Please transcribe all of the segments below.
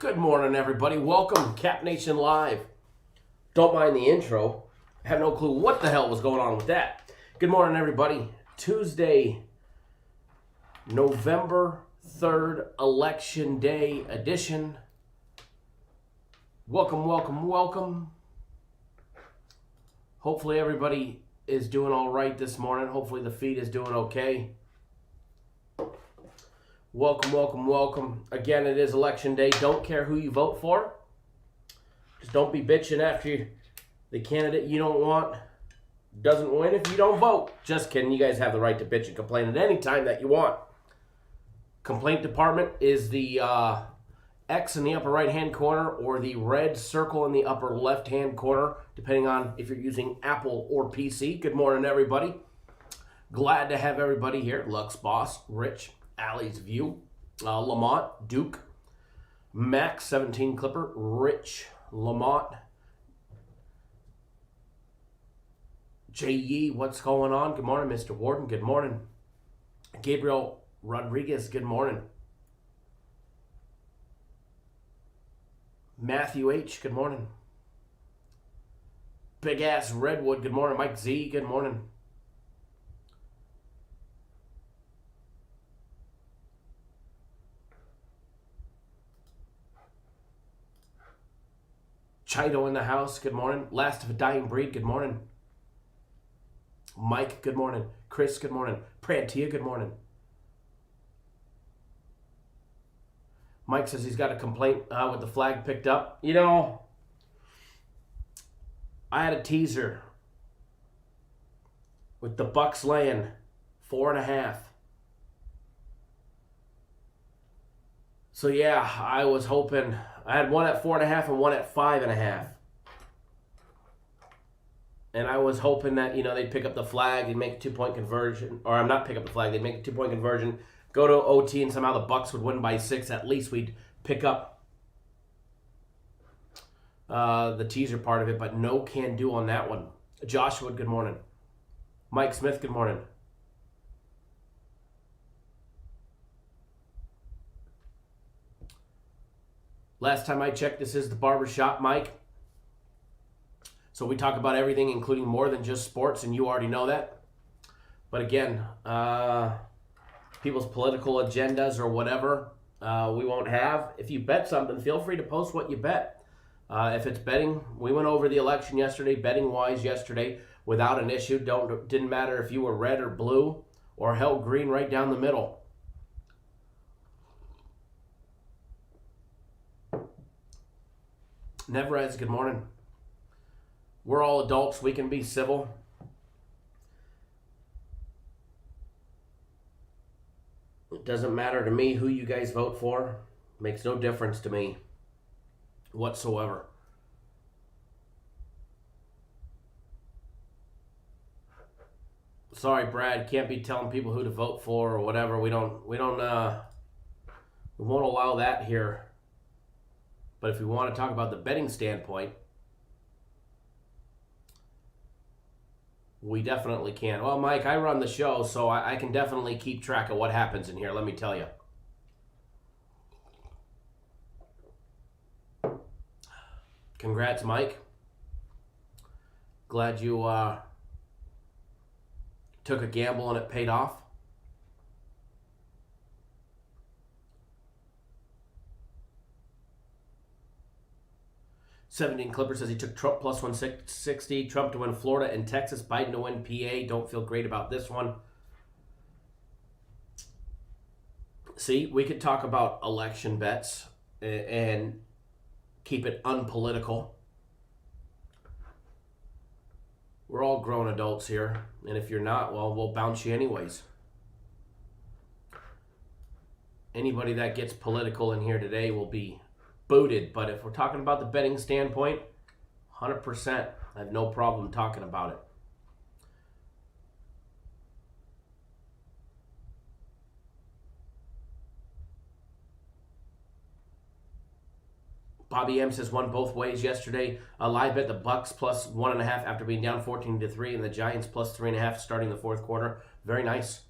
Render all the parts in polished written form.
Good morning, everybody. Welcome, Cap Nation Live. Don't mind the intro. I have no clue what the hell was going on with that. Good morning, everybody. Tuesday, November 3rd, Election Day edition. Welcome, welcome, welcome. Hopefully everybody is doing all right this morning. Hopefully the feed is doing okay. Welcome, welcome, welcome. Again, it is Election Day. Don't care who you vote for. Just don't be bitching after the candidate you don't want doesn't win if you don't vote. Just kidding. You guys have the right to bitch and complain at any time that you want. Complaint department is the X in the upper right-hand corner or the red circle in the upper left-hand corner, depending on if you're using Apple or PC. Good morning, everybody. Glad to have everybody here. Lux Boss, Rich, Allie's View, Lamont, Duke, Max 17 Clipper, Rich, Lamont, J.E., what's going on? Good morning, Mr. Warden. Good morning. Gabriel Rodriguez, good morning. Matthew H., good morning. Big Ass Redwood, good morning. Mike Z., good morning. Chido in the house, good morning. Last of a Dying Breed, good morning. Mike, good morning. Chris, good morning. Prantia, good morning. Mike says he's got a complaint with the flag picked up. You know, I had a teaser with the Bucks laying 4.5. So yeah, I was hoping. I had one at 4.5 and one at 5.5. And I was hoping that, they'd pick up the flag and make a 2-point conversion. Or I'm not pick up the flag, they'd make a 2-point conversion, go to OT, and somehow the Bucks would win by 6. At least we'd pick up the teaser part of it, but no can do on that one. Joshua, good morning. Mike Smith, good morning. Last time I checked, this is the Barbershop, Mike. So we talk about everything, including more than just sports, and you already know that. But again, people's political agendas or whatever, we won't have. If you bet something, feel free to post what you bet. If it's betting, we went over the election yesterday, betting-wise yesterday, without an issue. Didn't matter if you were red or blue or held green right down the middle. Neverez, good morning. We're all adults. We can be civil. It doesn't matter to me who you guys vote for. It makes no difference to me whatsoever. Sorry, Brad. Can't be telling people who to vote for or whatever. We won't allow that here. But if we want to talk about the betting standpoint, we definitely can. Well, Mike, I run the show, so I can definitely keep track of what happens in here, let me tell you. Congrats, Mike. Glad you took a gamble and it paid off. '17 Clipper says he took Trump plus 160, Trump to win Florida and Texas, Biden to win PA. Don't feel great about this one. See, we could talk about election bets and keep it unpolitical. We're all grown adults here, and if you're not, well, we'll bounce you anyways. Anybody that gets political in here today will be booted, but if we're talking about the betting standpoint, 100%, I have no problem talking about it. Bobby M says won both ways yesterday. A live bet the Bucks plus 1.5 after being down 14-3, and the Giants plus 3.5 starting the fourth quarter. Very nice.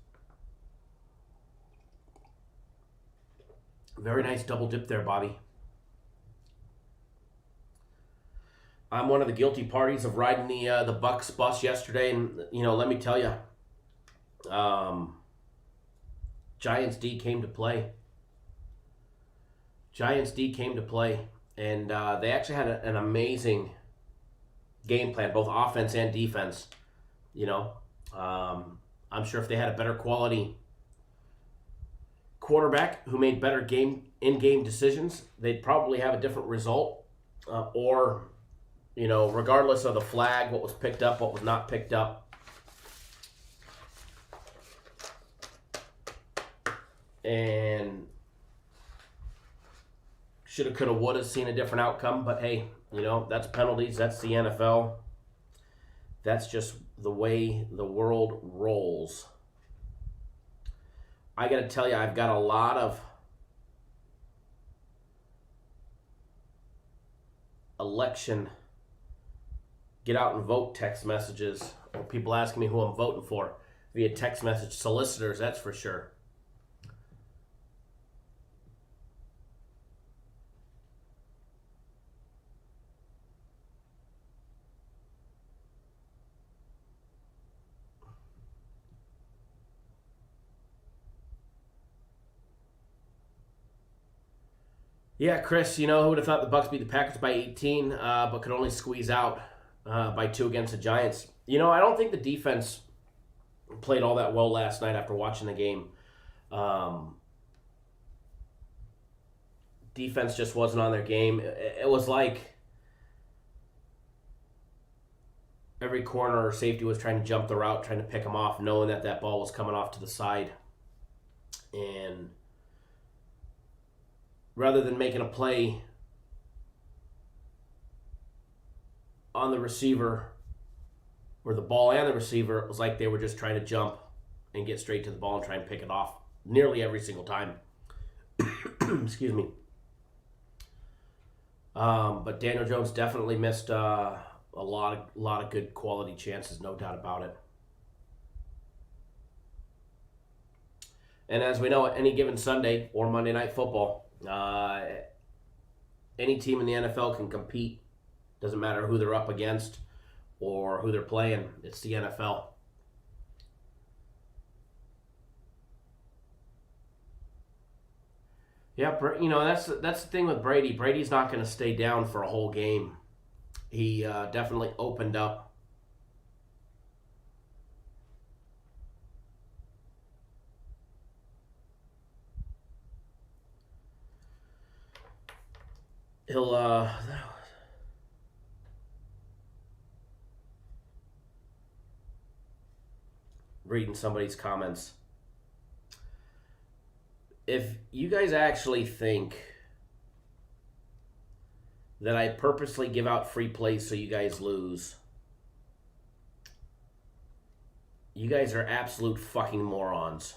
Very nice double dip there, Bobby. I'm one of the guilty parties of riding the Bucks bus yesterday, and let me tell you, Giants D came to play. Giants D came to play, and they actually had an amazing game plan, both offense and defense. I'm sure if they had a better quality quarterback who made better in-game decisions, they'd probably have a different result. Regardless of the flag, what was picked up, what was not picked up. And shoulda, coulda, woulda seen a different outcome. But hey, that's penalties. That's the NFL. That's just the way the world rolls. I got to tell you, I've got a lot of election get out and vote text messages, or people asking me who I'm voting for via text message. Solicitors, that's for sure. Yeah, Chris, who would have thought the Bucks beat the Packers by 18, but could only squeeze out by 2 against the Giants. I don't think the defense played all that well last night after watching the game. Defense just wasn't on their game. It was like every corner or safety was trying to jump the route, trying to pick them off, knowing that ball was coming off to the side. And rather than making a play on the receiver or the ball and the receiver, it was like they were just trying to jump and get straight to the ball and try and pick it off nearly every single time. Excuse me. But Daniel Jones definitely missed a lot of good quality chances, no doubt about it. And as we know, any given Sunday or Monday Night Football, any team in the NFL can compete. Doesn't matter who they're up against or who they're playing. It's the NFL. Yeah, that's the thing with Brady. Brady's not going to stay down for a whole game. He definitely opened up. He'll reading somebody's comments. If you guys actually think that I purposely give out free plays so you guys lose, you guys are absolute fucking morons.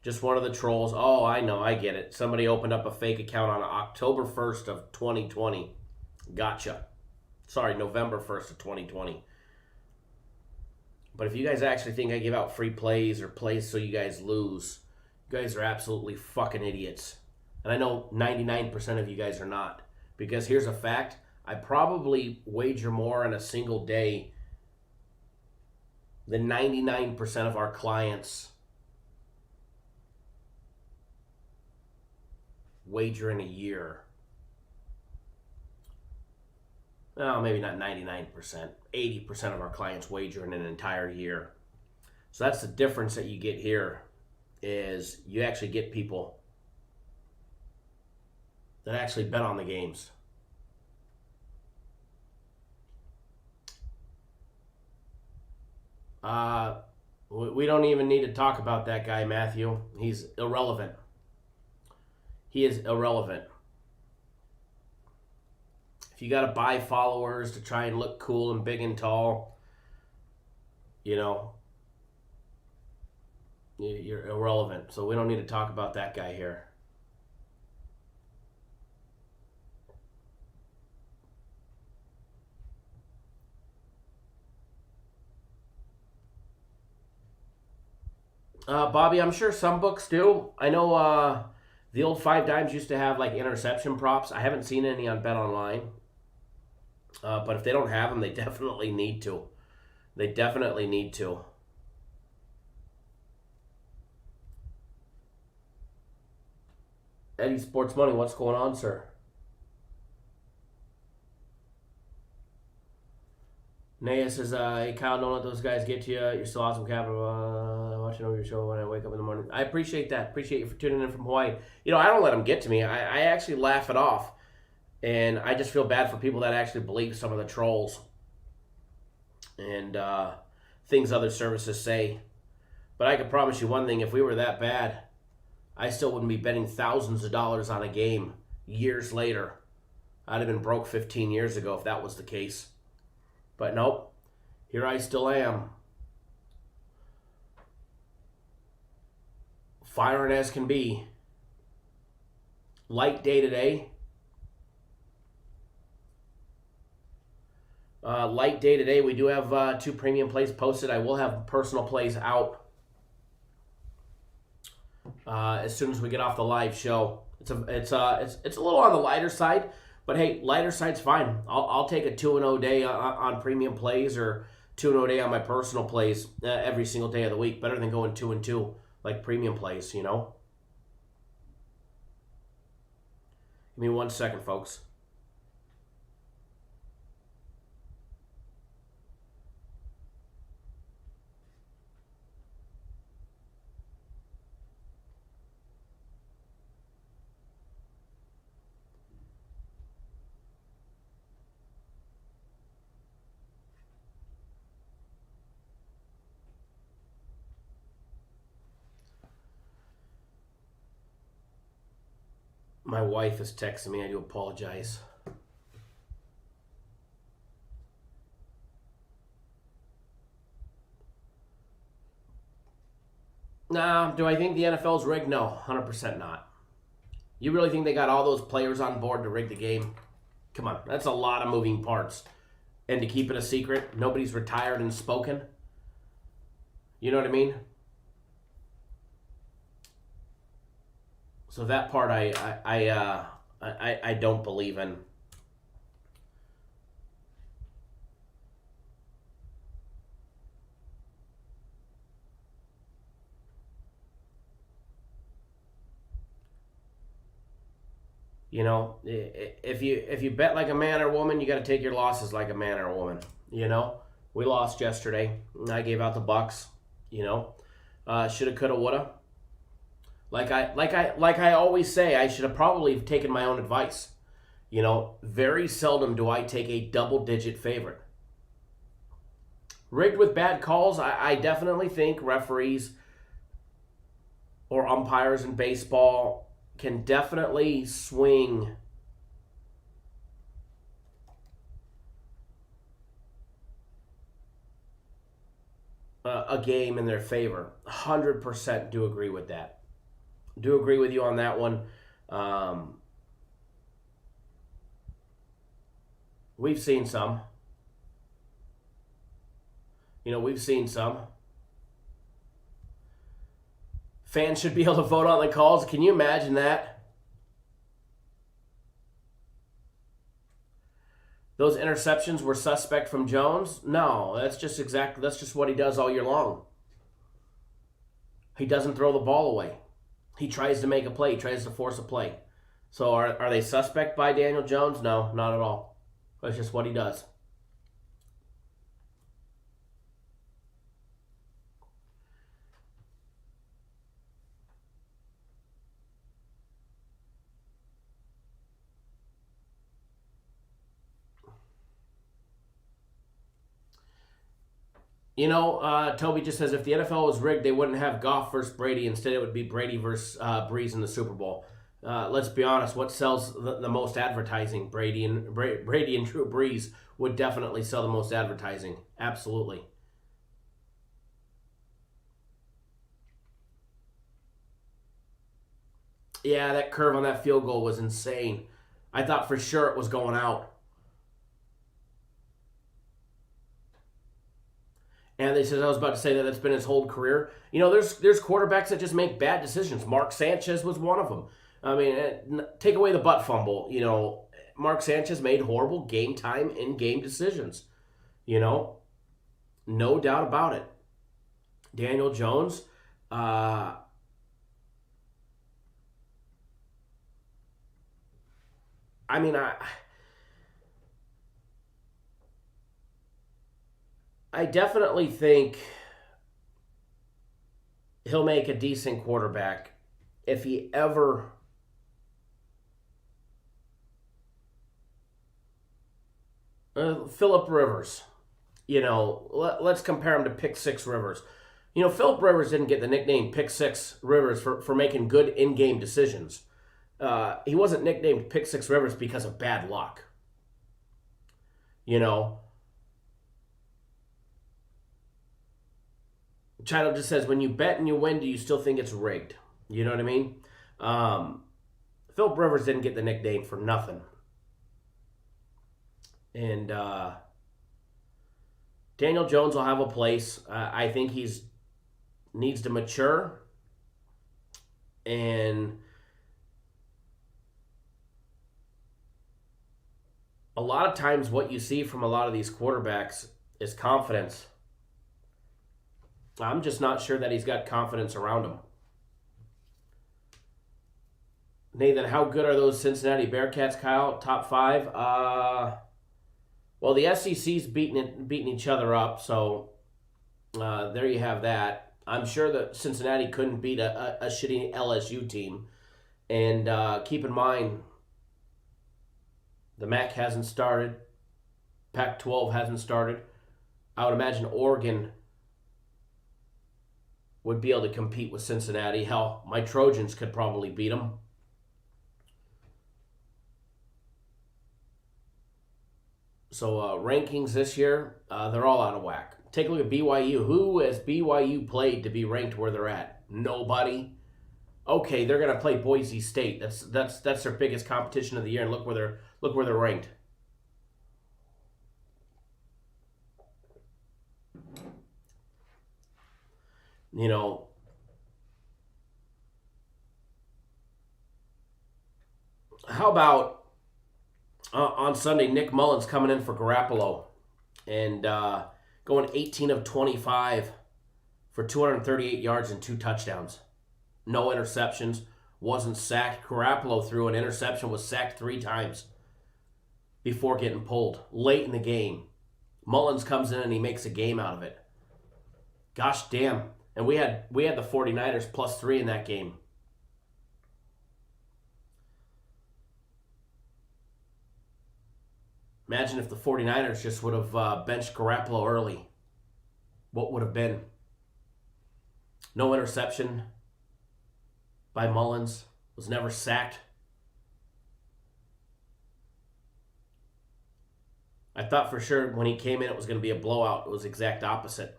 Just one of the trolls. Oh, I know, I get it. Somebody opened up a fake account on October 1st of 2020. Gotcha. Sorry, November 1st of 2020. But if you guys actually think I give out free plays or plays so you guys lose, you guys are absolutely fucking idiots. And I know 99% of you guys are not. Because here's a fact. I probably wager more in a single day than 99% of our clients wager in a year. Well, maybe not 99%. 80% of our clients wager in an entire year. So that's the difference that you get here, is you actually get people that actually bet on the games. We don't even need to talk about that guy, Matthew. He's irrelevant. He is irrelevant. If you got to buy followers to try and look cool and big and tall, you're irrelevant. So we don't need to talk about that guy here. Bobby, I'm sure some books do. I know The old 5 dimes used to have like interception props. I haven't seen any on Bet Online. But if they don't have them, they definitely need to. They definitely need to. Eddie Sports Money, what's going on, sir? Naya says, hey, Kyle, don't let those guys get to you. You're still awesome, capital. Watching over your show when I wake up in the morning. I appreciate that. Appreciate you for tuning in from Hawaii. You know, I don't let them get to me. I actually laugh it off. And I just feel bad for people that actually believe some of the trolls and things other services say. But I can promise you one thing. If we were that bad, I still wouldn't be betting thousands of dollars on a game years later. I'd have been broke 15 years ago if that was the case. But nope, here I still am. Firing as can be. Light day today. Light day today. We do have 2 premium plays posted. I will have personal plays out as soon as we get off the live show. It's a little on the lighter side. But hey, lighter side's fine. I'll take a 2-0 day on premium plays or 2-0 day on my personal plays every single day of the week. Better than going 2-2 like premium plays, you know? Give me 1 second, folks. My wife is texting me. I do apologize. Nah, do I think the NFL's rigged? No, 100% not. You really think they got all those players on board to rig the game? Come on, that's a lot of moving parts. And to keep it a secret, nobody's retired and spoken. You know what I mean? So that part I don't believe in. You know, if you bet like a man or woman, you got to take your losses like a man or a woman. You know, we lost yesterday. I gave out the Bucks. You know, shoulda, coulda, woulda. Like I always say, I should have probably taken my own advice. You know, very seldom do I take a double-digit favorite. Rigged with bad calls, I definitely think referees or umpires in baseball can definitely swing a game in their favor. 100% do agree with that. Do agree with you on that one. We've seen some. You know, we've seen some. Fans should be able to vote on the calls. Can you imagine that? Those interceptions were suspect from Jones? No, that's just what he does all year long. He doesn't throw the ball away. He tries to make a play. He tries to force a play. So are they suspect by Daniel Jones? No, not at all. That's just what he does. You know, Toby just says if the NFL was rigged, they wouldn't have Goff versus Brady. Instead, it would be Brady versus Breeze in the Super Bowl. Let's be honest. What sells the most advertising? Brady and Drew Brees would definitely sell the most advertising. Absolutely. Yeah, that curve on that field goal was insane. I thought for sure it was going out. And they said I was about to say that that's been his whole career. You know, there's quarterbacks that just make bad decisions. Mark Sanchez was one of them. I mean, take away the butt fumble. Mark Sanchez made horrible game time in game decisions. No doubt about it. Daniel Jones, I mean, I definitely think he'll make a decent quarterback if he ever Phillip Rivers. Let's compare him to Pick Six Rivers. Phillip Rivers didn't get the nickname Pick Six Rivers for making good in-game decisions. He wasn't nicknamed Pick Six Rivers because of bad luck. Chino just says, when you bet and you win, do you still think it's rigged? You know what I mean? Phillip Rivers didn't get the nickname for nothing. And Daniel Jones will have a place. I think he's needs to mature. And a lot of times what you see from a lot of these quarterbacks is confidence. I'm just not sure that he's got confidence around him. Nathan, how good are those Cincinnati Bearcats, Kyle? Top 5? Well, the SEC's beating each other up, so there you have that. I'm sure that Cincinnati couldn't beat a shitty LSU team. And keep in mind, the MAC hasn't started. Pac-12 hasn't started. I would imagine Oregon would be able to compete with Cincinnati. Hell, my Trojans could probably beat them. So rankings this year, they're all out of whack. Take a look at BYU. Who has BYU played to be ranked where they're at? Nobody. Okay, they're gonna play Boise State. That's their biggest competition of the year, and look where they're ranked. How about on Sunday, Nick Mullins coming in for Garoppolo and going 18 of 25 for 238 yards and 2 touchdowns. No interceptions, wasn't sacked. Garoppolo threw an interception, was sacked 3 times before getting pulled late in the game. Mullins comes in and he makes a game out of it. Gosh damn. And we had the 49ers +3 in that game. Imagine if the 49ers just would have benched Garoppolo early. What would have been? No interception by Mullins. Was never sacked. I thought for sure when he came in it was going to be a blowout. It was the exact opposite.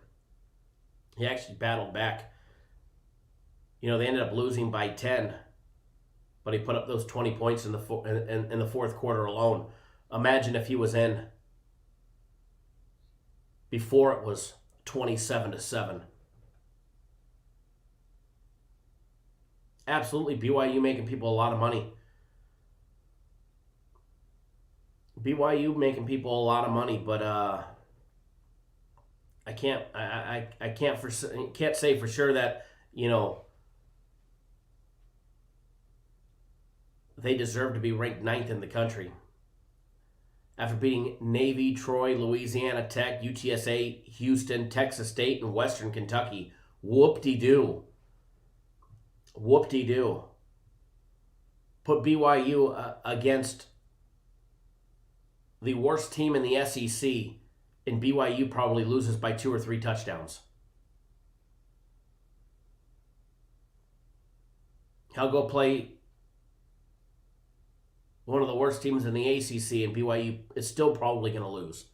He actually battled back. They ended up losing by 10. But he put up those 20 points in the fourth quarter alone. Imagine if he was in before it was 27-7. Absolutely, BYU making people a lot of money. BYU making people a lot of money, but I can't say for sure that they deserve to be ranked 9th in the country. After beating Navy, Troy, Louisiana Tech, UTSA, Houston, Texas State, and Western Kentucky. Whoop-de-doo. Whoop-de-doo. Put BYU against the worst team in the SEC, and BYU probably loses by 2 or 3 touchdowns. I'll go play one of the worst teams in the ACC, and BYU is still probably going to lose.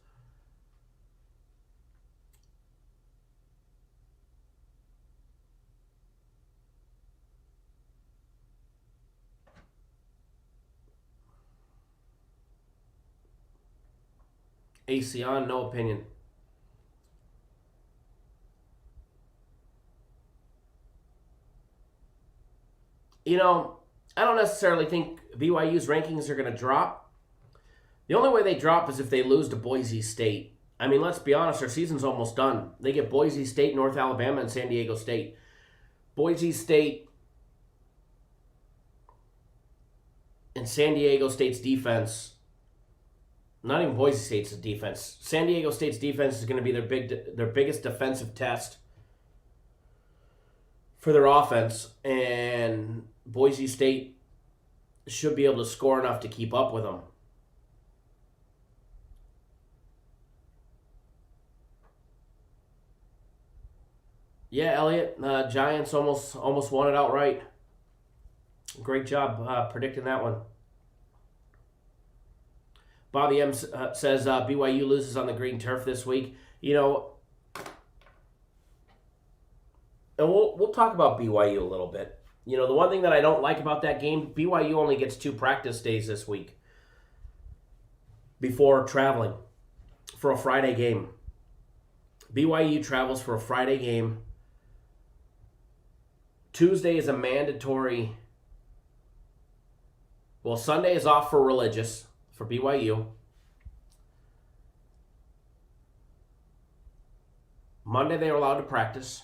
AC on, no opinion. I don't necessarily think BYU's rankings are going to drop. The only way they drop is if they lose to Boise State. I mean, let's be honest, their season's almost done. They get Boise State, North Alabama, and San Diego State. Boise State and San Diego State's defense, not even Boise State's defense, San Diego State's defense is going to be their biggest defensive test for their offense, and Boise State should be able to score enough to keep up with them. Yeah, Elliot, Giants almost won it outright. Great job predicting that one. Bobby M says BYU loses on the green turf this week. You know, and we'll talk about BYU a little bit. You know, the one thing that I don't like about that game, BYU only gets 2 practice days this week before traveling for a Friday game. BYU travels for a Friday game. Tuesday is a mandatory. Well, Sunday is off for religious for BYU. Monday they are allowed to practice.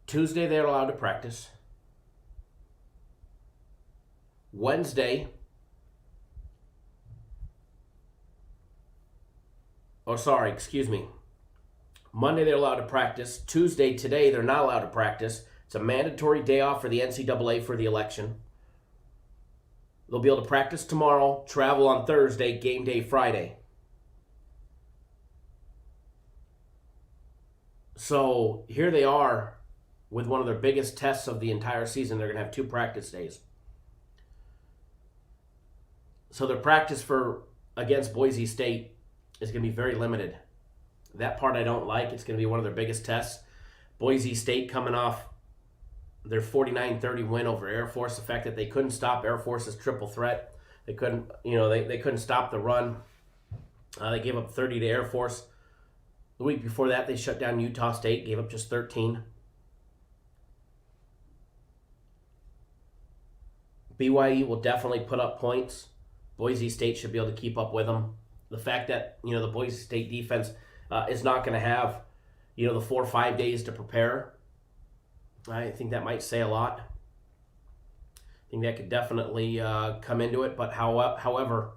Tuesday they're allowed to practice. Wednesday, Monday they're allowed to practice. Tuesday, today, they're not allowed to practice. It's a mandatory day off for the NCAA for the election. They'll be able to practice tomorrow, travel on Thursday, game day Friday. So here they are with one of their biggest tests of the entire season. They're going to have 2 practice days. So their practice against Boise State is going to be very limited. That part I don't like. It's going to be one of their biggest tests. Boise State coming off their 49-30 win over Air Force. The fact that they couldn't stop Air Force's triple threat. They couldn't, they couldn't stop the run. They gave up 30 to Air Force. The week before that, they shut down Utah State, gave up just 13. BYU will definitely put up points. Boise State should be able to keep up with them. The fact that, the Boise State defense is not going to have, the 4 or 5 days to prepare, I think that might say a lot. I think that could definitely come into it. But however,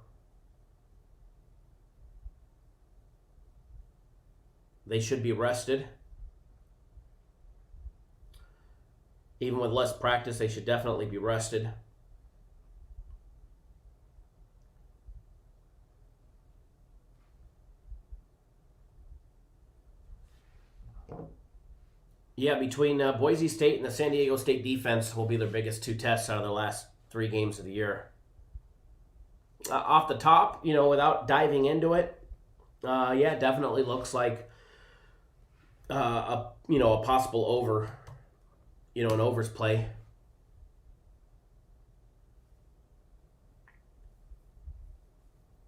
they should be rested. Even with less practice, they should definitely be rested. Yeah, between Boise State and the San Diego State defense will be their biggest 2 tests out of the last 3 games of the year. Off the top, without diving into it, it definitely looks like a possible over, an overs play.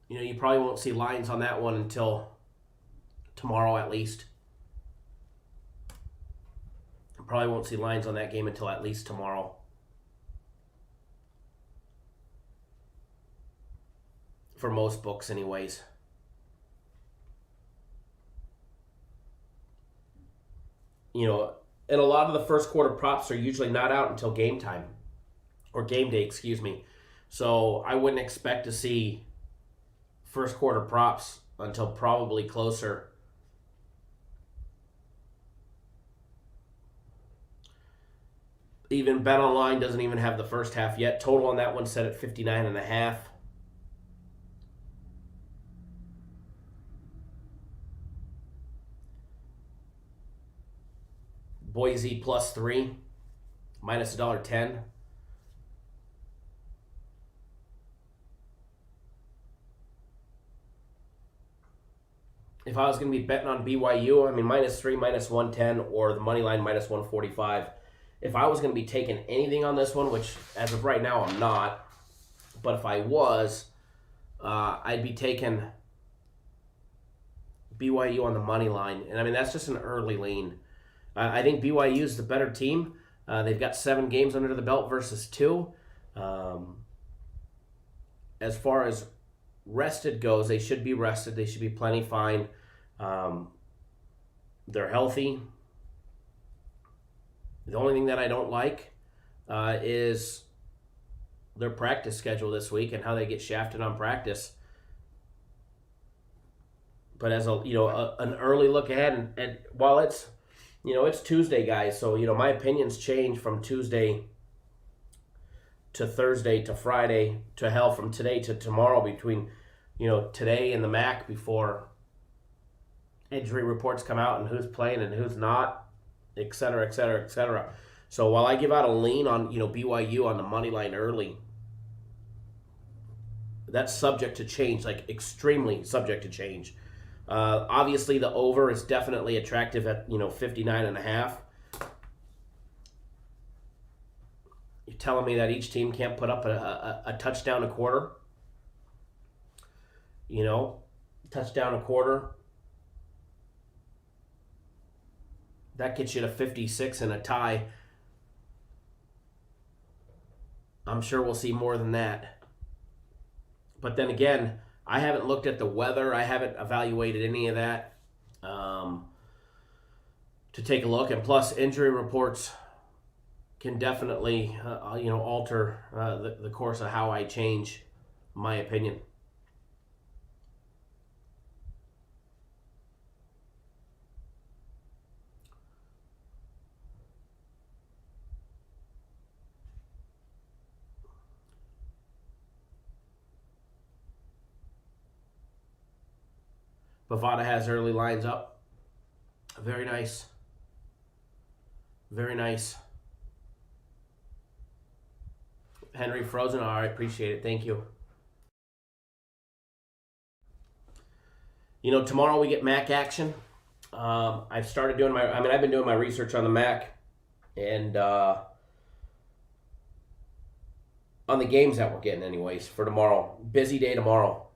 You probably won't see lines on that one until tomorrow at least. Probably won't see lines on that game until at least tomorrow. For most books anyways. And a lot of the first quarter props are usually not out until game time. Or game day, excuse me. So I wouldn't expect to see first quarter props until probably closer. Even BetOnline doesn't even have the first half yet. Total on that one set at 59.5. Boise +3, minus $1.10. If I was going to be betting on BYU, -3, minus 110, or the money line minus 145. If I was going to be taking anything on this one, which as of right now I'm not, but if I was, I'd be taking BYU on the money line. And I mean, that's just an early lean. I think BYU is the better team. They've got 7 games under the belt versus 2. As far as rested goes, they should be rested. They should be plenty fine. They're healthy. The only thing that I don't like is their practice schedule this week and how they get shafted on practice. But as an early look ahead, and while it's Tuesday, guys, so my opinions change from Tuesday to Thursday to Friday to hell from today to tomorrow between today and the MAC before injury reports come out and who's playing and who's not, et cetera, et cetera, et cetera. So while I give out a lean on BYU on the money line early, that's subject to change, like extremely subject to change. Obviously, the over is definitely attractive at 59.5. You're telling me that each team can't put up a touchdown a quarter? Touchdown a quarter. That gets you to 56 and a tie. I'm sure we'll see more than that. But then again, I haven't looked at the weather. I haven't evaluated any of that to take a look. And plus, injury reports can definitely, alter the course of how I change my opinion. Bovada has early lines up. Very nice. Very nice. Henry Frozen. All right, appreciate it. Thank you. Tomorrow we get MAC action. I've been doing my research on the MAC and on the games that we're getting anyways for tomorrow. Busy day tomorrow.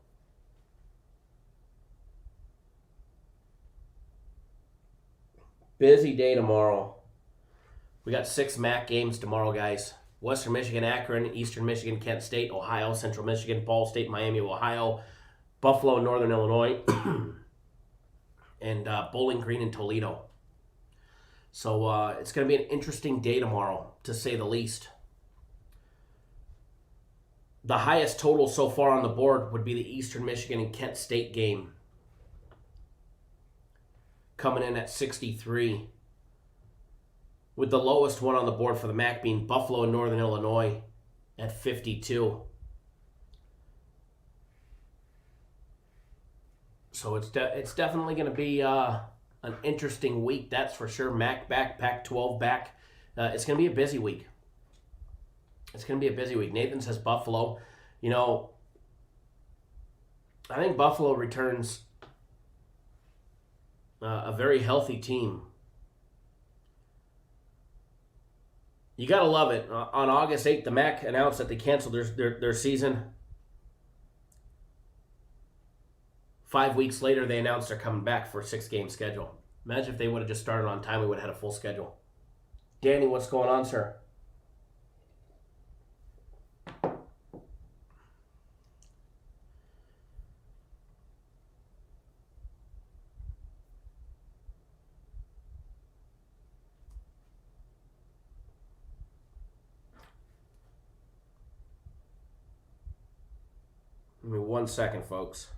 Busy day tomorrow. We got 6 MAC games tomorrow, guys. Western Michigan, Akron, Eastern Michigan, Kent State, Ohio, Central Michigan, Ball State, Miami, Ohio, Buffalo, Northern Illinois, and Bowling Green and Toledo. So it's going to be an interesting day tomorrow, to say the least. The highest total so far on the board would be the Eastern Michigan and Kent State game, coming in at 63, with the lowest one on the board for the MAC being Buffalo and Northern Illinois at 52. So it's definitely going to be an interesting week, that's for sure. MAC back, Pac-12 back. It's going to be a busy week. Nathan says Buffalo. I think Buffalo returns a very healthy team. You got to love it. On August 8th, the MAC announced that they canceled their season. 5 weeks later, they announced they're coming back for a 6-game schedule. Imagine if they would have just started on time, we would have had a full schedule. Danny, what's going on, sir? Give me 1 second, folks.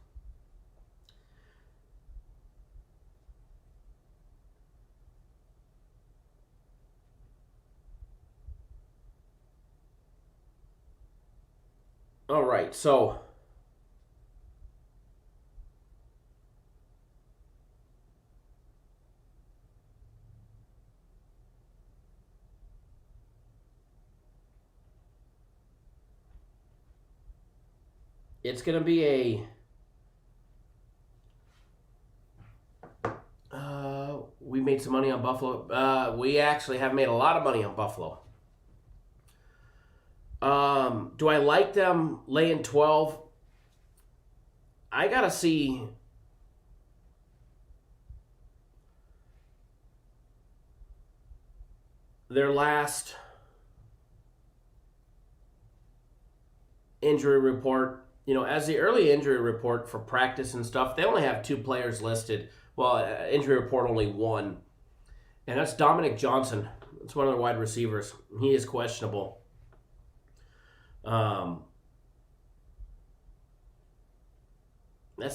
All right, so it's going to be we made some money on Buffalo. We actually have made a lot of money on Buffalo. Do I like them laying 12? I got to see their last injury report, as the early injury report for practice and stuff, they only have 2 players listed. Well, injury report only 1. And that's Dominic Johnson. It's one of their wide receivers. He is questionable. That's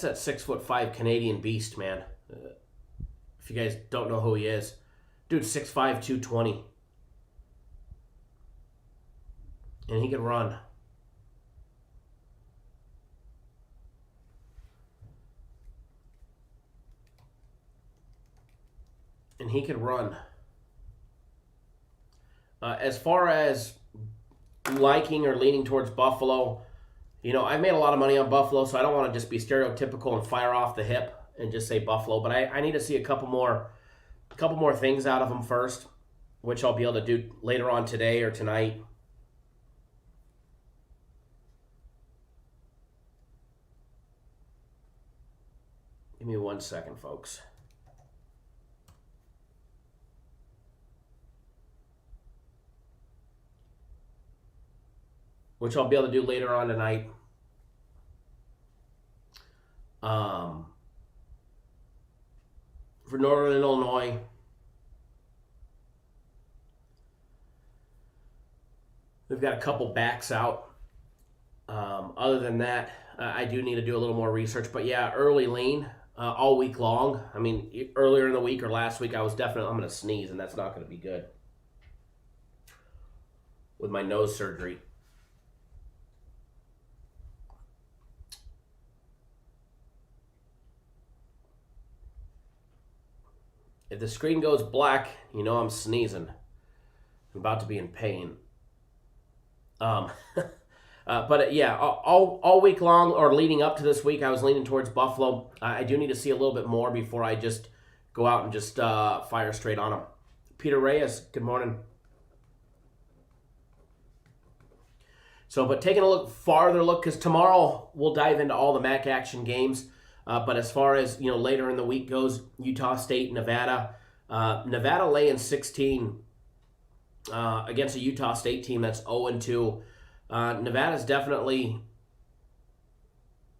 that 6'5" Canadian beast, man. If you guys don't know who he is. Dude, 6'5", 220. And he can run. As far as liking or leaning towards Buffalo, I've made a lot of money on Buffalo, so I don't want to just be stereotypical and fire off the hip and just say Buffalo. But I need to see a couple more things out of them first, which I'll be able to do later on today or tonight. Give me 1 second, folks. Which I'll be able to do later on tonight. For Northern Illinois, they've got a couple backs out. Other than that, I do need to do a little more research. But yeah, early lean all week long. I mean, earlier in the week or last week, I'm going to sneeze, and that's not going to be good with my nose surgery. If the screen goes black, I'm sneezing. I'm about to be in pain. But yeah, all week long or leading up to this week, I was leaning towards Buffalo. I do need to see a little bit more before I just go out and just fire straight on them. Peter Reyes, good morning. So, but taking a farther look, because tomorrow we'll dive into all the MAC action games. But as far as, later in the week goes, Utah State, Nevada. Nevada laying 16 against a Utah State team that's 0-2. Nevada's definitely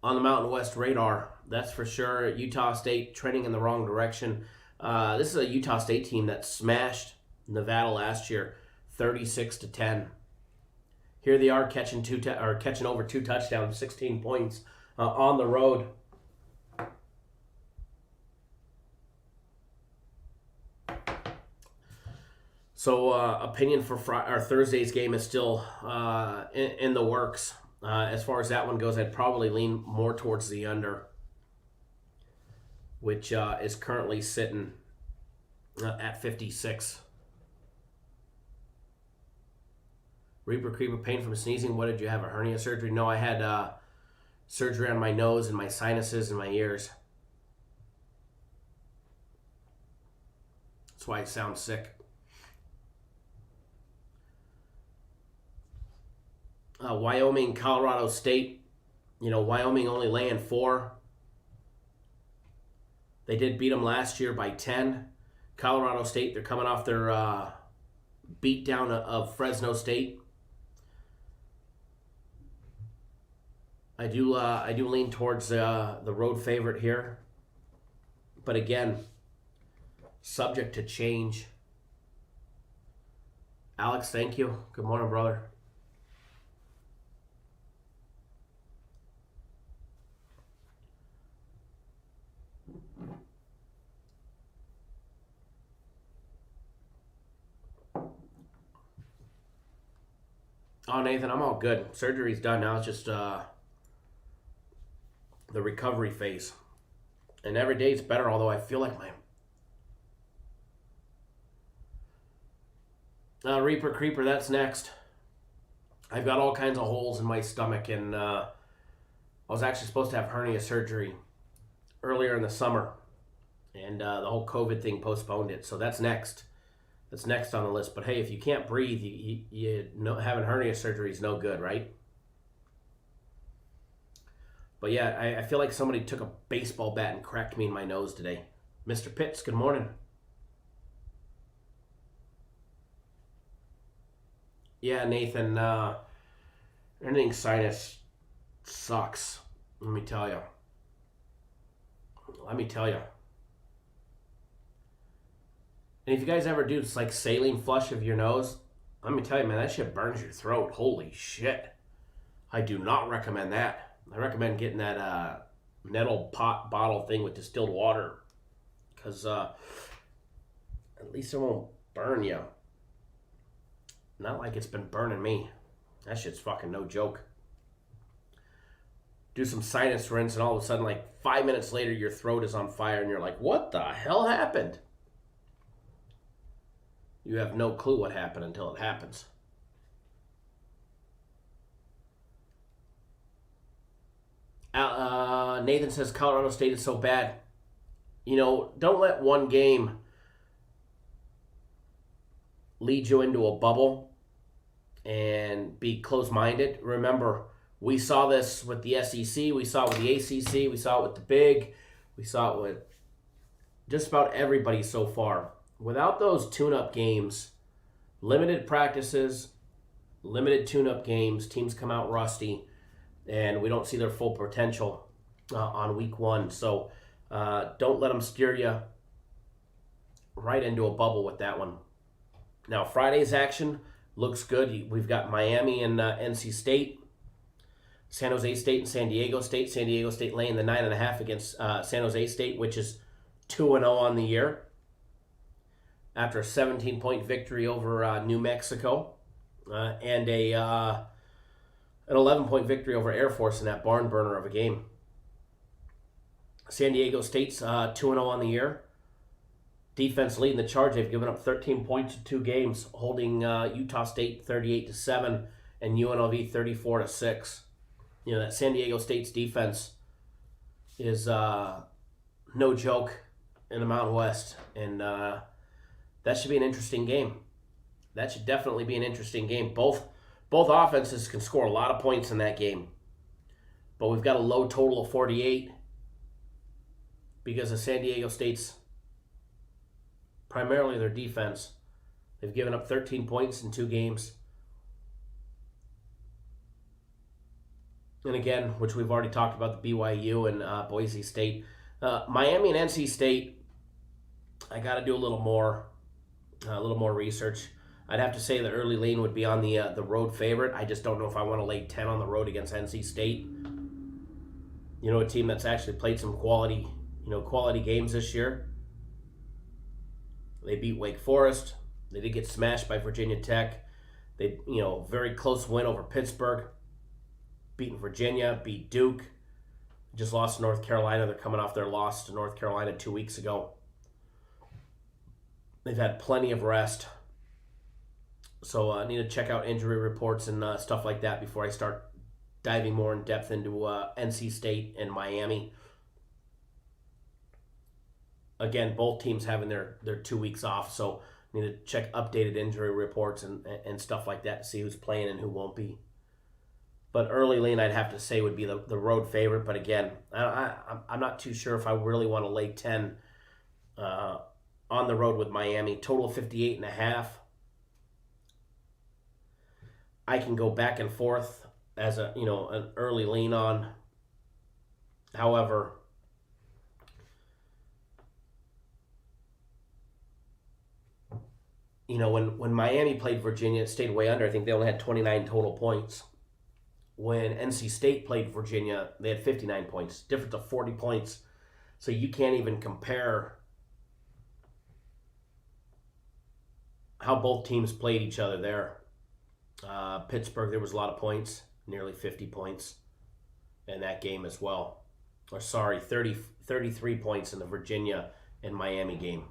on the Mountain West radar. That's for sure. Utah State trending in the wrong direction. This is a Utah State team that smashed Nevada last year, 36-10. Here they are catching over 2 touchdowns, 16 points on the road. So opinion for Thursday's game is still in the works. As far as that one goes, I'd probably lean more towards the under, which is currently sitting at 56. Reaper Creeper, pain from sneezing. What did you have, a hernia surgery? No, I had surgery on my nose and my sinuses and my ears. That's why I sound sick. Wyoming, Colorado State. Wyoming only laying 4. They did beat them last year by 10. Colorado State, they're coming off their beatdown of Fresno State. I do lean towards the road favorite here, but again, subject to change. Alex, thank you. Good morning, brother. Oh, Nathan, I'm all good. Surgery's done. Now it's just the recovery phase. And every day it's better, although I feel like my... Reaper Creeper, that's next. I've got all kinds of holes in my stomach, and I was actually supposed to have hernia surgery earlier in the summer. And the whole COVID thing postponed it, so that's next. That's next on the list. But hey, if you can't breathe, you know, having hernia surgery is no good, right? But yeah, I feel like somebody took a baseball bat and cracked me in my nose today. Mr. Pitts, good morning. Yeah, Nathan, anything sinus sucks. Let me tell you. And if you guys ever do this like saline flush of your nose, let me tell you, man, that shit burns your throat. Holy shit. I do not recommend that. I recommend getting that metal pot bottle thing with distilled water. Because at least it won't burn you. Not like it's been burning me. That shit's fucking no joke. Do some sinus rinse and all of a sudden, like 5 minutes later, your throat is on fire and you're like, what the hell happened? You have no clue what happened until it happens. Nathan says Colorado State is so bad. You know, don't let one game lead you into a bubble and be close-minded. Remember, we saw this with the SEC, we saw it with the ACC, we saw it with the Big, we saw it with just about everybody so far. Without those tune-up games, limited practices, limited tune-up games, teams come out rusty, and we don't see their full potential on week one. So don't let them steer you right into a bubble with that one. Now, Friday's action looks good. We've got Miami and NC State, San Jose State and San Diego State. San Diego State laying the 9.5 against San Jose State, which is 2-0 on the year, after a 17-point victory over New Mexico and an 11-point victory over Air Force in that barn burner of a game. San Diego State's 2-0 on the year. Defense leading the charge. They've given up 13 points in 2 games, holding Utah State 38-7 and UNLV 34-6. You know, that San Diego State's defense is no joke in the Mountain West, and that should be an interesting game. That should definitely be an interesting game. Both offenses can score a lot of points in that game, but we've got a low total of 48 because of San Diego State's primarily their defense. They've given up 13 points in 2 games. And again, which we've already talked about, the BYU and Boise State. Miami and NC State, I got to do a little more research. I'd have to say the early lean would be on the road favorite. I just don't know if I want to lay 10 on the road against NC State. You know, a team that's actually played some quality games this year. They beat Wake Forest. They did get smashed by Virginia Tech. They, very close win over Pittsburgh. Beaten Virginia, beat Duke. Just lost to North Carolina. They're coming off their loss to North Carolina 2 weeks ago. They've had plenty of rest. So I need to check out injury reports and stuff like that before I start diving more in depth into NC State and Miami. Again, both teams having their 2 weeks off, so I need to check updated injury reports and stuff like that to see who's playing and who won't be. But early lean, I'd have to say, would be the road favorite. But again, I'm not too sure if I really want to lay 10 on the road with Miami. Total 58.5. I can go back and forth as an early lean on. However, when Miami played Virginia, it stayed way under. I think they only had 29 total points. When NC State played Virginia, they had 59 points. Difference of 40 points. So you can't even compare how both teams played each other there. Pittsburgh, there was a lot of points, nearly 50 points in that game as well. 33 points in the Virginia and Miami game.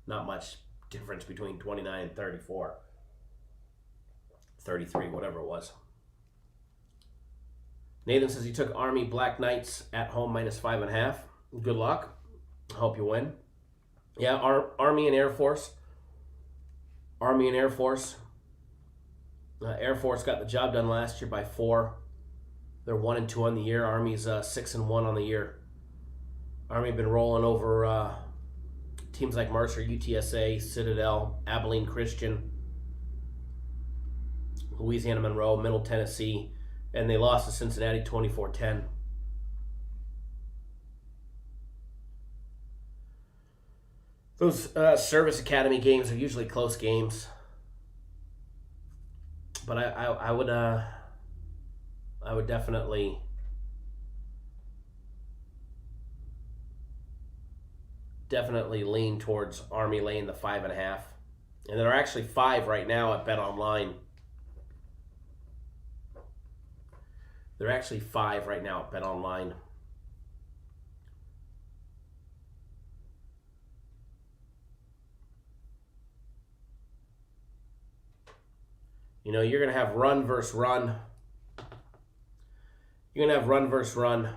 Not much difference between 29 and 34. 33, whatever it was. Nathan says he took Army Black Knights at home -5.5. Good luck. Hope you win. Yeah, Army and Air Force. Air Force got the job done last year by 4. They're 1-2 on the year. Army's 6-1 on the year. Army been rolling over teams like Mercer, UTSA, Citadel, Abilene Christian. Louisiana Monroe, Middle Tennessee, and they lost to Cincinnati 24-10. Those service academy games are usually close games, but I would definitely lean towards Army laying the 5.5, and there are actually 5 right now at Bet Online. There are actually 5 right now at Bet Online. You know, you're going to have run versus run. You're going to have run versus run.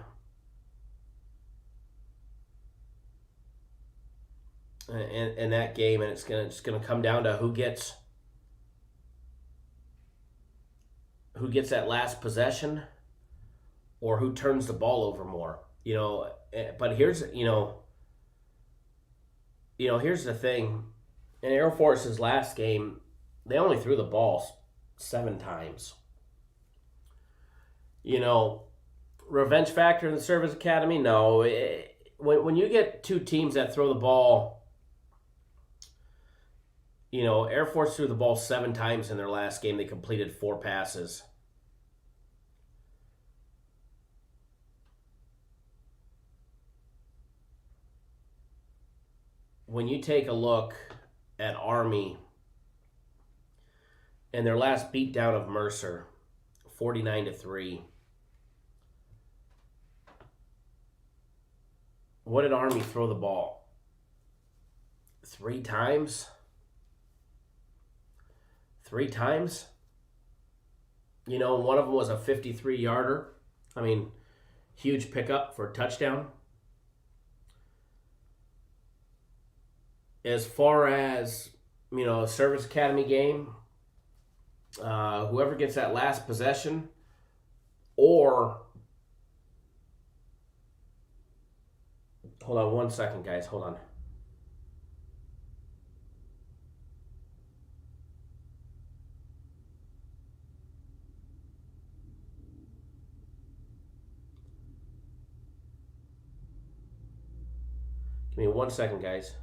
In that game, and it's going to come down to who gets that last possession or who turns the ball over more. You know, but here's the thing. In Air Force's last game, they only threw the ball 7 times. You know, revenge factor in the service academy? No. When you get 2 teams that throw the ball, you know, Air Force threw the ball 7 times in their last game. They completed 4 passes. When you take a look at Army and their last beatdown of Mercer, 49-3. What did Army throw the ball? 3 times? 3 times? You know, one of them was a 53-yarder. I mean, huge pickup for a touchdown. As far as, you know, a service academy game, whoever gets that last possession, or hold on one second, guys. Hold on. Give me 1 second, guys.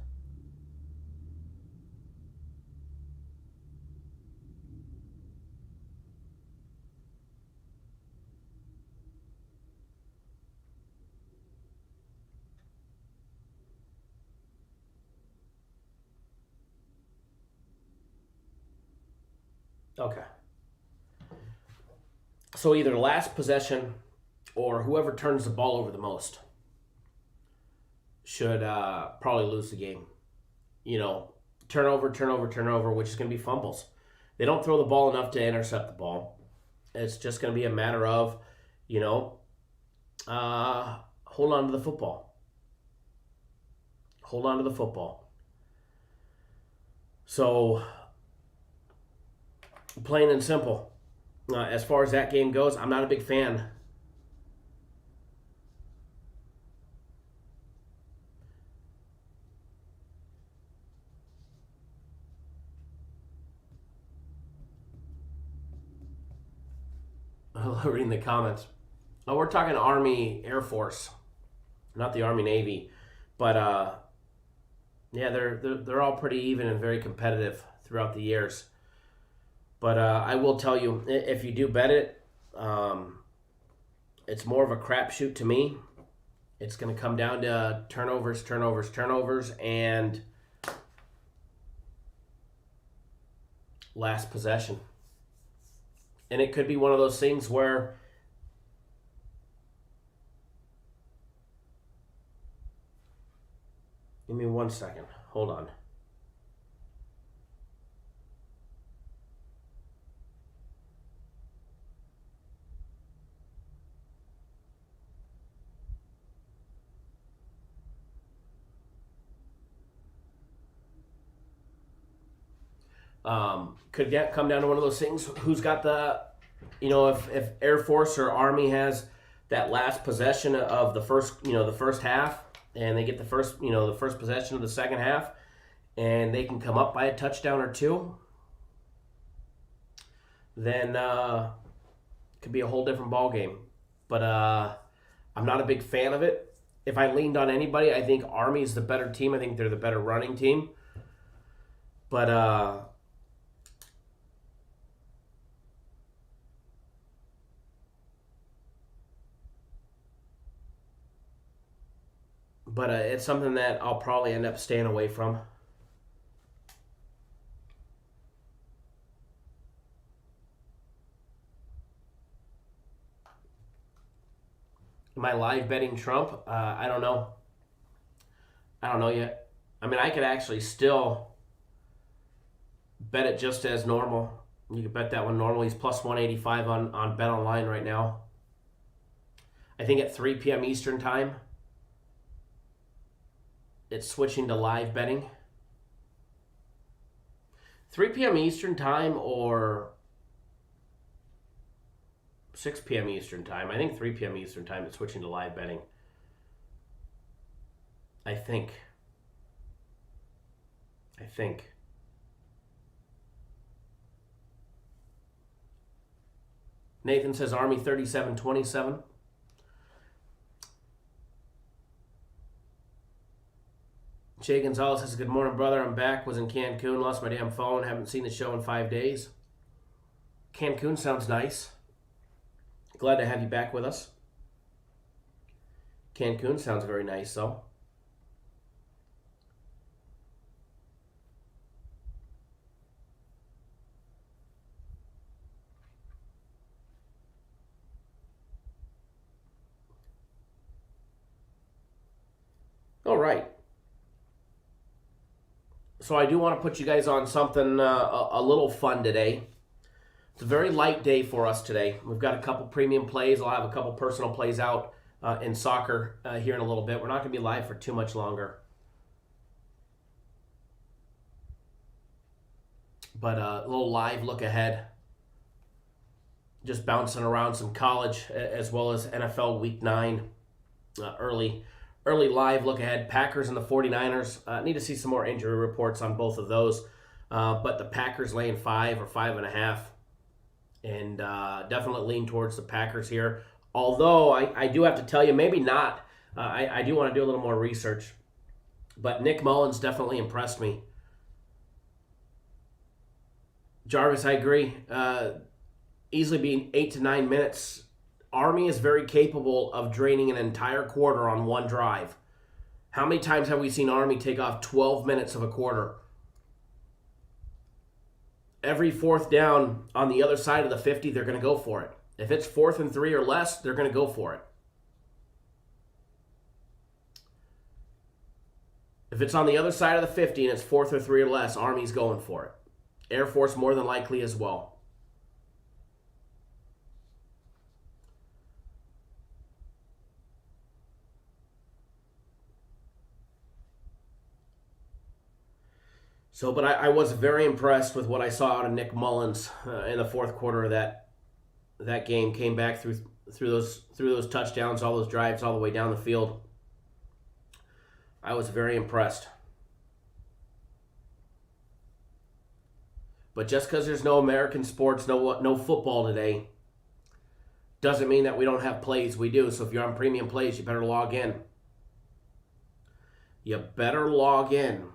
Okay. So either last possession or whoever turns the ball over the most should probably lose the game. You know, turnover, which is going to be fumbles. They don't throw the ball enough to intercept the ball. It's just going to be a matter of, you know, hold on to the football. Hold on to the football. So, plain and simple. As far as that game goes, I'm not a big fan. Reading the comments. Oh, we're talking Army Air Force, not the Army Navy, but yeah, they're all pretty even and very competitive throughout the years. But I will tell you, if you do bet it, it's more of a crapshoot to me. It's going to come down to turnovers, and last possession. And it could be one of those things where give me 1 second. Hold on. Could come down to one of those things. Who's got the, you know, if Air Force or Army has that last possession of the first half, and they get the first possession of the second half, and they can come up by a touchdown or 2. then it could be a whole different ball game. But I'm not a big fan of it. If I leaned on anybody, I think Army's the better team. I think they're the better running team. But it's something that I'll probably end up staying away from. Am I live betting Trump? I don't know. I don't know yet. I mean, I could actually still bet it just as normal. You could bet that one normal. He's plus 185 on Bet Online right now. I think at 3 p.m. Eastern time, it's switching to live betting. 3 p.m. Eastern time or 6 p.m. Eastern time. I think 3 p.m. Eastern time it's switching to live betting. I think. Nathan says Army 37-27. Jay Gonzalez says, good morning, brother. I'm back. Was in Cancun. Lost my damn phone. Haven't seen the show in 5 days. Cancun sounds nice. Glad to have you back with us. Cancun sounds very nice, though. All right. So I do want to put you guys on something a little fun today. It's a very light day for us today. We've got a couple premium plays. I'll have a couple personal plays out in soccer here in a little bit. We're not going to be live for too much longer. But a little live look ahead. Just bouncing around some college as well as NFL Week 9 early live look ahead. Packers and the 49ers. Need to see some more injury reports on both of those. But the Packers laying 5 or 5.5. And definitely lean towards the Packers here. Although I do have to tell you, maybe not. I do want to do a little more research. But Nick Mullins definitely impressed me. Jarvis, I agree. Easily being 8 to 9 minutes. Army is very capable of draining an entire quarter on one drive. How many times have we seen Army take off 12 minutes of a quarter? Every fourth down on the other side of the 50, they're going to go for it. If it's 4th and 3 or less, they're going to go for it. If it's on the other side of the 50 and it's 4th or 3 or less, Army's going for it. Air Force more than likely as well. So, but I was very impressed with what I saw out of Nick Mullins in the fourth quarter of that game. Came back through those touchdowns, all those drives, all the way down the field. I was very impressed. But just because there's no American sports, no football today, doesn't mean that we don't have plays. We do. So if you're on premium plays, you better log in. You better log in.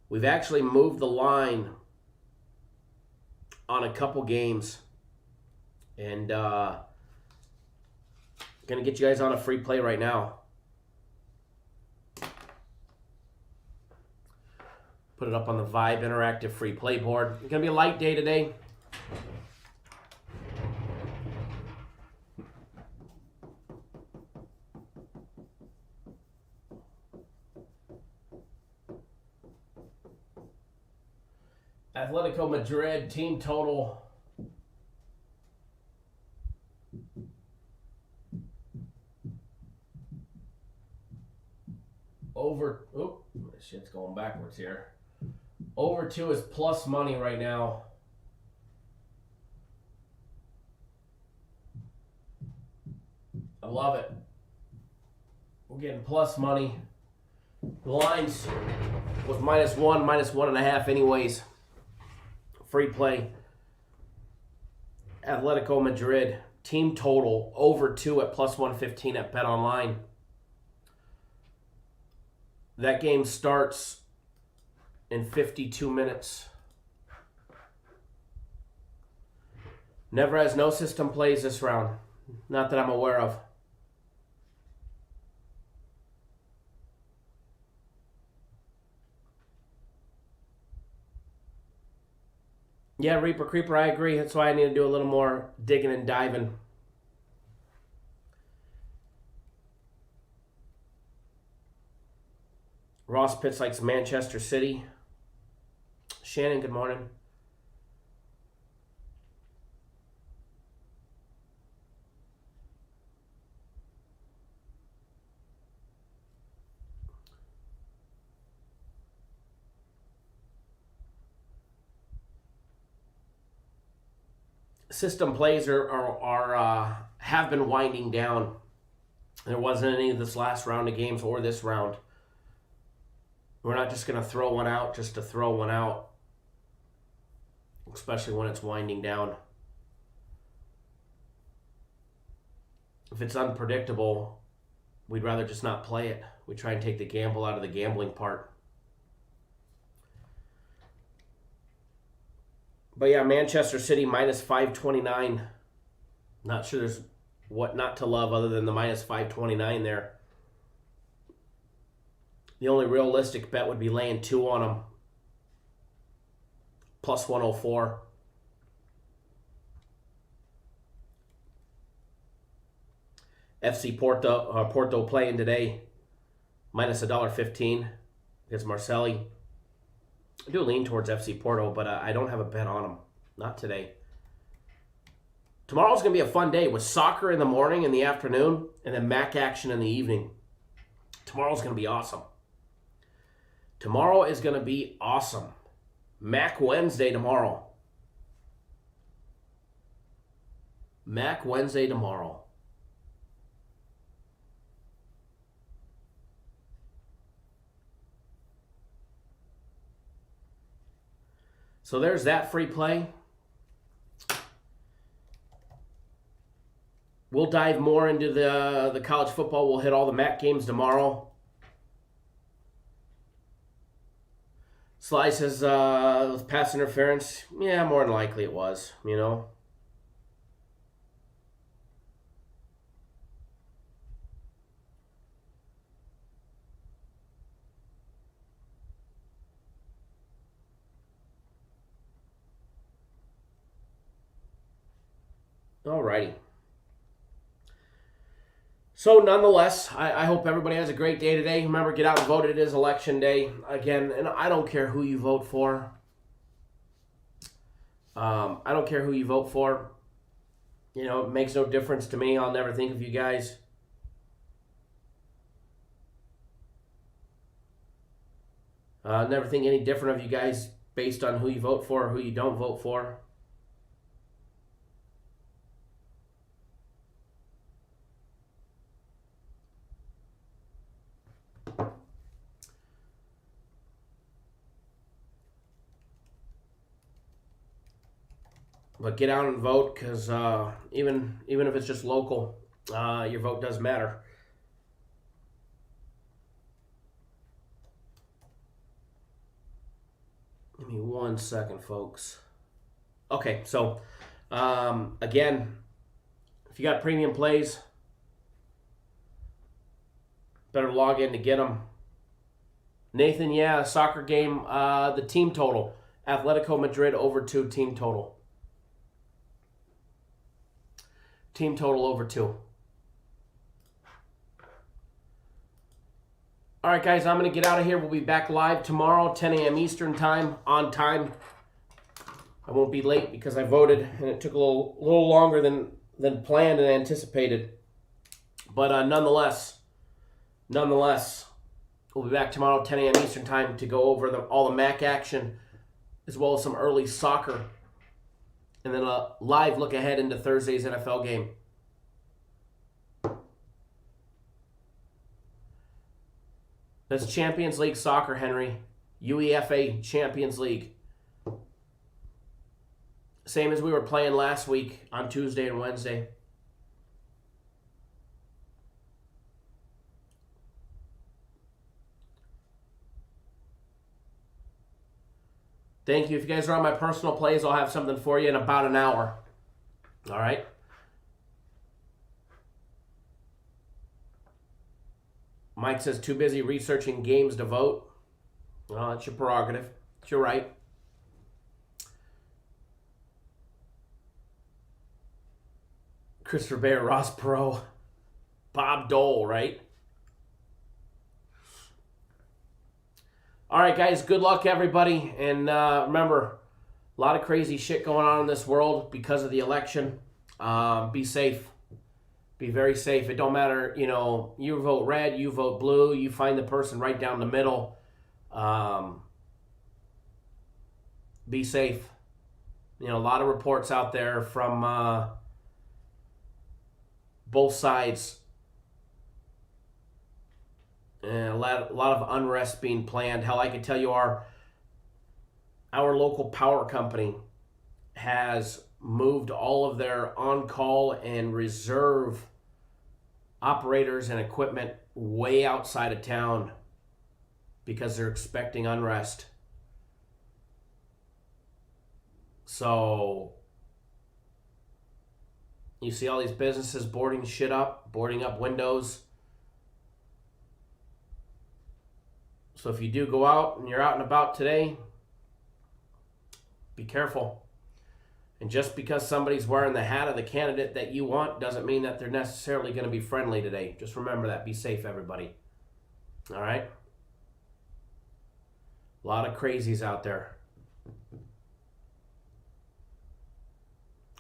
We've actually moved the line on a couple games. And going to get you guys on a free play right now. Put it up on the Vibe Interactive free play board. It's going to be a light day today. Atletico Madrid team total over. Oh, shit's going backwards here. Over 2 is plus money right now. I love it. We're getting plus money. The lines was -1, -1.5 anyways Free play. Atletico Madrid. Team total over 2 at plus 115 at Bet Online. That game starts in 52 minutes. Never has no system plays this round. Not that I'm aware of. Yeah, Reaper Creeper, I agree. That's why I need to do a little more digging and diving. Ross Pitts likes Manchester City. Shannon, good morning. System plays have been winding down. There wasn't any of this last round of games or this round. We're not just going to throw one out just to throw one out, especially when it's winding down. If it's unpredictable, we'd rather just not play it. We try and take the gamble out of the gambling part. But yeah, Manchester City minus 529. Not sure there's what not to love other than the minus 529 there. The only realistic bet would be laying 2 on them. Plus 104. FC Porto playing today. Minus $1.15 against Marseille. I do lean towards FC Porto, but I don't have a bet on them. Not today. Tomorrow's going to be a fun day with soccer in the morning and the afternoon, and then MAC action in the evening. Tomorrow's going to be awesome. Tomorrow is going to be awesome. MAC Wednesday tomorrow. MAC Wednesday tomorrow. So there's that free play. We'll dive more into the college football. We'll hit all the MAC games tomorrow. Sly says pass interference. Yeah, more than likely it was, you know. Alrighty. So nonetheless, I hope everybody has a great day today. Remember, get out and vote. It is election day. Again, and I don't care who you vote for. I don't care who you vote for. You know, it makes no difference to me. I'll never think of you guys. Never think any different of you guys based on who you vote for or who you don't vote for. But get out and vote, because even if it's just local, your vote does matter. Give me 1 second, folks. Okay, so again, if you got premium plays, better log in to get them. Nathan, yeah, soccer game, the team total. Atletico Madrid over 2 team total. Team total over 2. All right, guys, I'm going to get out of here. We'll be back live tomorrow, 10 a.m. Eastern time, on time. I won't be late because I voted, and it took a little longer than planned and anticipated. But nonetheless, we'll be back tomorrow, 10 a.m. Eastern time, to go over all the MAC action, as well as some early soccer. And then a live look ahead into Thursday's NFL game. That's Champions League soccer, Henry. UEFA Champions League. Same as we were playing last week on Tuesday and Wednesday. Thank you. If you guys are on my personal plays, I'll have something for you in about an hour. All right? Mike says, too busy researching games to vote. Well, that's your prerogative. It's your right. Christopher Bear, Ross Perot, Bob Dole, right? All right, guys, good luck, everybody. And remember, a lot of crazy shit going on in this world because of the election. Be safe. Be very safe. It don't matter, you vote red, you vote blue, you find the person right down the middle. Be safe. A lot of reports out there from both sides. And a lot of unrest being planned. Hell, I can tell you our local power company has moved all of their on-call and reserve operators and equipment way outside of town because they're expecting unrest. So you see all these businesses boarding up windows. So if you do go out and you're out and about today, be careful. And just because somebody's wearing the hat of the candidate that you want doesn't mean that they're necessarily going to be friendly today. Just remember that. Be safe, everybody. All right? A lot of crazies out there.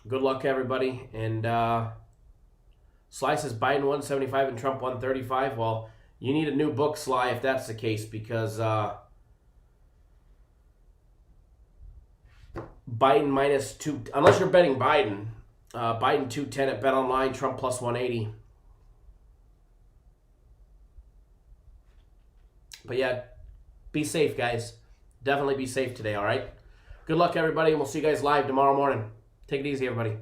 Good luck, everybody. And Sly says Biden 175 and Trump 135. Well, you need a new book, Sly, if that's the case, because Biden minus 2, unless you're betting Biden, Biden 210 at Bet Online, Trump plus 180. But yeah, be safe, guys. Definitely be safe today, all right? Good luck, everybody, and we'll see you guys live tomorrow morning. Take it easy, everybody.